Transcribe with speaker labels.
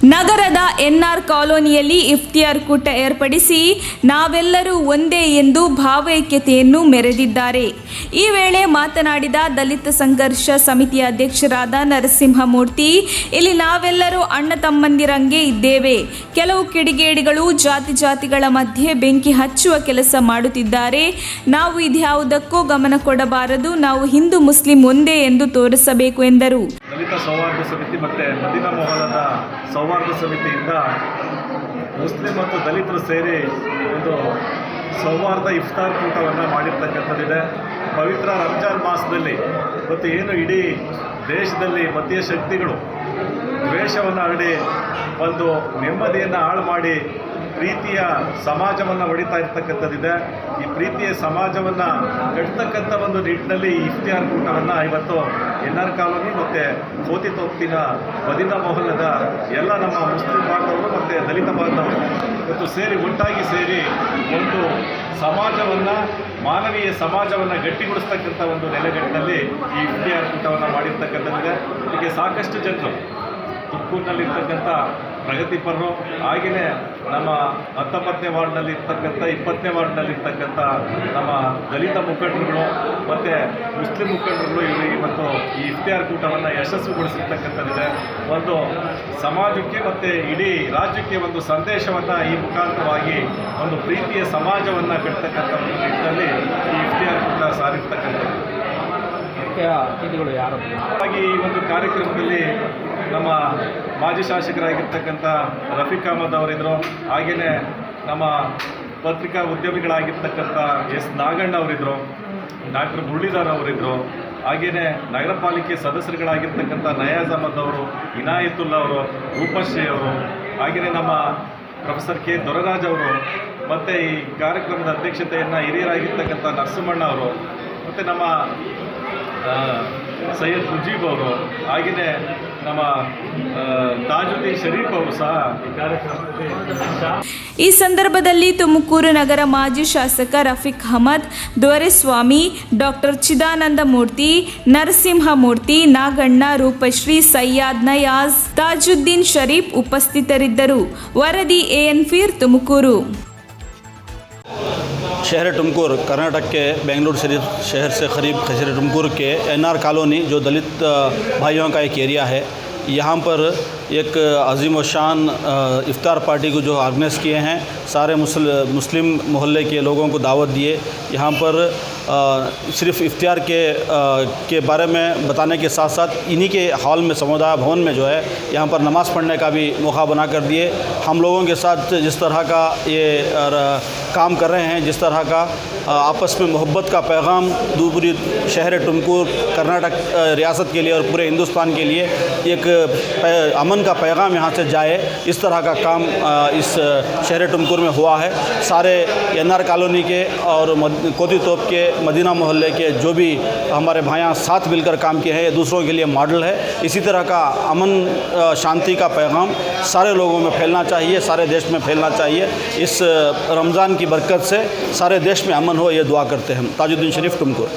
Speaker 1: ನಗರದ ಎನ್ಆರ್ ಕಾಲೋನಿಯಲ್ಲಿ ಇಫ್ತಿಯಾರ್ ಕೂಟ ಏರ್ಪಡಿಸಿ ನಾವೆಲ್ಲರೂ ಒಂದೇ ಎಂದು ಭಾವೈಕ್ಯತೆಯನ್ನು ಮೆರೆದಿದ್ದಾರೆ. ಈ ವೇಳೆ ಮಾತನಾಡಿದ ದಲಿತ ಸಂಘರ್ಷ ಸಮಿತಿಯ ಅಧ್ಯಕ್ಷರಾದ ನರಸಿಂಹಮೂರ್ತಿ, ಇಲ್ಲಿ ನಾವೆಲ್ಲರೂ ಅಣ್ಣ ತಮ್ಮಂದಿರಂಗೆ ಇದ್ದೇವೆ. ಕೆಲವು ಕಿಡಿಗೇಡಿಗಳು ಜಾತಿಗಳ ಮಧ್ಯೆ ಬೆಂಕಿ ಹಚ್ಚುವ ಕೆಲಸ ಮಾಡುತ್ತಿದ್ದಾರೆ. ನಾವು ಇದ್ಯಾವುದಕ್ಕೂ ಗಮನ ಕೊಡಬಾರದು. ನಾವು ಹಿಂದೂ ಮುಸ್ಲಿಂ ಒಂದೇ ಎಂದು ತೋರಿಸಬೇಕು ಎಂದರು.
Speaker 2: ದಲಿತ ಸೌಹಾರ್ದ ಸಮಿತಿ ಮತ್ತು ಮದೀನಾ ಮೊಹಲ್ಲದ ಸೌಹಾರ್ದ ಸಮಿತಿಯಿಂದ ಮುಸ್ಲಿಂ ಮತ್ತು ದಲಿತರು ಸೇರಿ ಒಂದು ಸೌಹಾರ್ದ ಇಫ್ತಾರ್ ಕೂಟವನ್ನು ಮಾಡಿರ್ತಕ್ಕಂಥದ್ದಿದೆ. ಪವಿತ್ರ ರಂಜಾನ್ ಮಾಸದಲ್ಲಿ ಮತ್ತು ಏನು ಇಡೀ ದೇಶದಲ್ಲಿ ಮತೀಯ ಶಕ್ತಿಗಳು ದ್ವೇಷವನ್ನು ಹರಡಿ ಒಂದು ನೆಮ್ಮದಿಯನ್ನು ಹಾಳು ಮಾಡಿ ಪ್ರೀತಿಯ ಸಮಾಜವನ್ನು ಹೊಡಿತಾ ಇರ್ತಕ್ಕಂಥದ್ದಿದೆ. ಈ ಪ್ರೀತಿಯ ಸಮಾಜವನ್ನು ಕಟ್ತಕ್ಕಂಥ ಒಂದು ನಿಟ್ಟಿನಲ್ಲಿ ಇಫ್ತಿಯಾರ್ ಕೂಟವನ್ನು ಇವತ್ತು ಎನ್ಆರ್ ಕಾಲೋನಿ ಮತ್ತು ಕೋತಿತೋಪ್ತಿನ ಮದೀನಾ ಮೊಹಲ್ಲದ ಎಲ್ಲ ನಮ್ಮ ಮುಸ್ಲಿಂ ಬಾಂಧವರು ಮತ್ತು ದಲಿತ ಬಾಂಧವರು ಇವತ್ತು ಒಟ್ಟಾಗಿ ಸೇರಿ ಒಂದು ಸಮಾಜವನ್ನು, ಮಾನವೀಯ ಸಮಾಜವನ್ನು ಗಟ್ಟಿಗೊಳಿಸ್ತಕ್ಕಂಥ ಒಂದು ನೆಲೆಗಟ್ಟಿನಲ್ಲಿ ಈ ಇಫ್ತಿಯಾರ್ ಕೂಟವನ್ನು ಮಾಡಿರ್ತಕ್ಕಂಥದ್ದಿದೆ. ಇದಕ್ಕೆ ಸಾಕಷ್ಟು ಜನರು ತುಮಕೂರಿನಲ್ಲಿರ್ತಕ್ಕಂಥ ಪ್ರಗತಿಪರರು, ಹಾಗೆಯೇ ನಮ್ಮ 19ನೇ ವಾರ್ಡ್ನಲ್ಲಿ ಇರ್ತಕ್ಕಂಥ 20ನೇ ವಾರ್ಡ್ನಲ್ಲಿ ಇರ್ತಕ್ಕಂಥ ನಮ್ಮ ದಲಿತ ಮುಖಂಡರುಗಳು ಮತ್ತು ಮುಸ್ಲಿಂ ಮುಖಂಡರುಗಳು ಇವತ್ತು ಈ ಇಫ್ತಿಯಾರ್ ಕೂಟವನ್ನು ಯಶಸ್ವಿಗೊಳಿಸಿರ್ತಕ್ಕಂಥದ್ದಿದೆ. ಒಂದು ಸಮಾಜಕ್ಕೆ ಮತ್ತು ಇಡೀ ರಾಜ್ಯಕ್ಕೆ ಒಂದು ಸಂದೇಶವನ್ನು ಈ ಮುಖಾಂತರವಾಗಿ ಒಂದು ಪ್ರೀತಿಯ ಸಮಾಜವನ್ನು ಕಟ್ತಕ್ಕಂಥ ಒಂದು ನಿಟ್ಟಿನಲ್ಲಿ ಈ ಇಫ್ತಿಯಾರ್ ಕೂಟ ಸಾರಿರ್ತಕ್ಕಂಥದ್ದು.
Speaker 3: ಅತಿಥಿಗಳು ಯಾರು
Speaker 2: ಹಾಗಾಗಿ ಈ ಒಂದು ಕಾರ್ಯಕ್ರಮದಲ್ಲಿ ನಮ್ಮ ಮಾಜಿ ಶಾಸಕರಾಗಿರ್ತಕ್ಕಂಥ ರಫೀಕ್ ಅಹಮದ್ ಅವರಿದ್ದರು, ಹಾಗೆಯೇ ನಮ್ಮ ಪತ್ರಿಕಾ ಉದ್ಯಮಿಗಳಾಗಿರ್ತಕ್ಕಂಥ ಎಸ್ ನಾಗಣ್ಣ ಅವರಿದ್ದರು, ಡಾಕ್ಟರ್ ಮುರಳೀಧರ್ ಅವರಿದ್ದರು, ಹಾಗೆಯೇ ನಗರ ಪಾಲಿಕೆ ಸದಸ್ಯರುಗಳಾಗಿರ್ತಕ್ಕಂಥ ನಯಾಜ್ ಅಹಮದ್ ಅವರು, ಇನಾಯತುಲ್ಲಾ ಅವರು, ರೂಪಶ್ರೀ ಅವರು, ಹಾಗೆಯೇ ನಮ್ಮ ಪ್ರೊಫೆಸರ್ ಕೆ ದೊರರಾಜ್ ಅವರು, ಮತ್ತು ಈ ಕಾರ್ಯಕ್ರಮದ ಅಧ್ಯಕ್ಷತೆಯನ್ನು ಹಿರಿಯರಾಗಿರ್ತಕ್ಕಂಥ ನರಸಿಂಹಣ್ಣ ಅವರು, ಮತ್ತು ನಮ್ಮ ಸೈಯದ್ ಮುಜೀಬ್ ಅವರು, ಹಾಗೆಯೇ ನಮ್ಮ ತಾಜುದ್ದೀನ್ ಶರೀಫ್ ಅವರು ಸಹ ಈ ಕಾರ್ಯಕ್ರಮದಲ್ಲಿ.
Speaker 1: ಈ ಸಂದರ್ಭದಲ್ಲಿ ತುಮಕೂರು ನಗರ ಮಾಜಿ ಶಾಸಕ ರಫೀಕ್ ಅಹಮದ್, ದೊರೆಸ್ವಾಮಿ, ಡಾಕ್ಟರ್ ಚಿದಾನಂದ ಮೂರ್ತಿ, ನರಸಿಂಹಮೂರ್ತಿ, ನಾಗಣ್ಣ, ರೂಪಶ್ರೀ, ಸಯ್ಯಾದ್, ನಯಾಜ್, ತಾಜುದ್ದೀನ್ ಶರೀಫ್ ಉಪಸ್ಥಿತರಿದ್ದರು. ವರದಿ AN ಫೀರ್, ತುಮಕೂರು.
Speaker 4: शहर टुमकुर कर्नाटक के बेंगलुरु शहर से करीब शहर टुमकुर के NR कॉलोनी जो दलित भाइयों का एक एरिया है, यहाँ पर एक अजीम व शान इफ्तार पार्टी को जो ऑर्गेनाइज़ किए हैं, सारे मुस्लिम मोहल्ले के लोगों को दावत दिए। यहाँ पर सिर्फ इफ्तियार के बारे में बताने के साथ साथ इन्हीं के हॉल में, समुदाय भवन में जो है, यहाँ पर नमाज़ पढ़ने का भी मौका बना कर दिए। हम लोगों के साथ जिस तरह का ये काम कर रहे हैं, जिस तरह का आपस में मोहब्बत का पैगाम पूरी शहर टुमकुर कर्नाटक रियासत के लिए और पूरे हिंदुस्तान के लिए एक अमन का पैगाम यहाँ से जाए, इस तरह का काम इस शहर टुमकुर में हुआ है। सारे NR कॉलोनी के और कोती तोप के मदीना मोहल्ले के जो भी हमारे भाइयाँ साथ मिलकर काम किए हैं, ये दूसरों के लिए मॉडल है। इसी तरह का अमन शांति का पैगाम सारे लोगों में फैलना चाहिए, सारे देश में फैलना चाहिए। इस रमज़ान की बरकत से सारे देश में अमन हो, ये दुआ करते हैं हम। ताजुद्दीन शरीफ, टुमकुर।